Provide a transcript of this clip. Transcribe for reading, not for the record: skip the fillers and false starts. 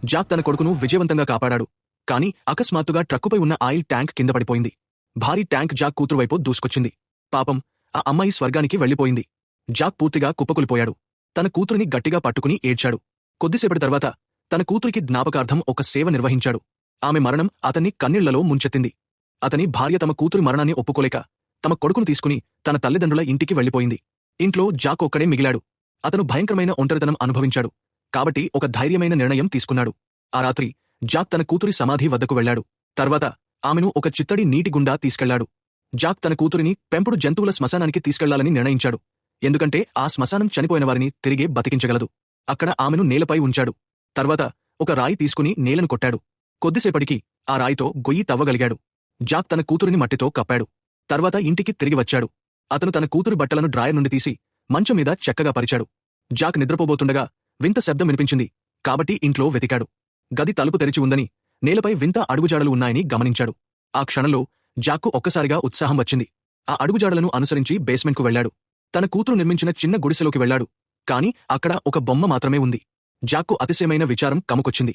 Jack తన కొడుకును విజయవంతంగా కాపాడాడు. కాని అకస్మాత్తుగా ట్రక్కుపై ఉన్న ఆయిల్ ట్యాంక్ కింద పడిపోయింది. భారీ ట్యాంక్ జాక్ కూతురు వైపు దూసుకొచ్చింది. పాపం, ఆ అమ్మాయి స్వర్గానికి వెళ్ళిపోయింది. జాక్ పూర్తిగా కుప్పకూలిపోయాడు. తన కూతురిని గట్టిగా పట్టుకుని ఏడ్చాడు. కొద్దిసేపటి తర్వాత తన కూతురికి జ్ఞాపకార్థం ఒక సేవ నిర్వహించాడు. ఆమె మరణం అతన్ని కన్నీళ్లలో ముంచెత్తింది. అతని భార్య తమ కూతురి మరణాన్ని ఒప్పుకోలేక తమ కొడుకును తీసుకుని తన తల్లిదండ్రుల ఇంటికి వెళ్ళిపోయింది. ఇంట్లో జాక్ ఒక్కడే మిగిలాడు. అతను భయంకరమైన ఒంటరితనం అనుభవించాడు. కాబట్టి ఒక ధైర్యమైన నిర్ణయం తీసుకున్నాడు. ఆ రాత్రి జాక్ తన కూతురి సమాధి వద్దకు వెళ్లాడు. తర్వాత ఆమెను ఒక చిత్తడి నీటి గుండా తీసుకెళ్లాడు. జాక్ తన కూతురిని పెంపుడు జంతువుల శ్మశానానికి తీసుకెళ్లాలని నిర్ణయించాడు. ఎందుకంటే ఆ శ్మశానం చనిపోయిన వారిని తిరిగే బతికించగలదు. అక్కడ ఆమెను నేలపై ఉంచాడు. తర్వాత ఒక రాయి తీసుకుని నేలను కొట్టాడు. కొద్దిసేపటికి ఆ రాయితో గొయ్యి తవ్వగలిగాడు. జాక్ తన కూతురిని మట్టితో కప్పాడు. తర్వాత ఇంటికి తిరిగి వచ్చాడు. అతను తన కూతురి బట్టలను డ్రాయర్ నుండి తీసి మంచం మీద చక్కగా పరిచాడు. జాక్ నిద్రపోబోతుండగా వింత శబ్దం వినిపించింది. కాబట్టి ఇంట్లో వెతికాడు. గది తలుపు తెరిచి ఉందని, నేలపై వింత అడుగుజాడలు ఉన్నాయని గమనించాడు. ఆ క్షణంలో జాక్కు ఒక్కసారిగా ఉత్సాహం వచ్చింది. ఆ అడుగుజాడలను అనుసరించి బేస్మెంట్కు వెళ్లాడు. తన కూతురు నిర్మించిన చిన్న గుడిసెలోకి వెళ్లాడు. కాని అక్కడ ఒక బొమ్మ మాత్రమే ఉంది. జాక్కు అతిశయమైన విచారం కమ్ముకొచ్చింది.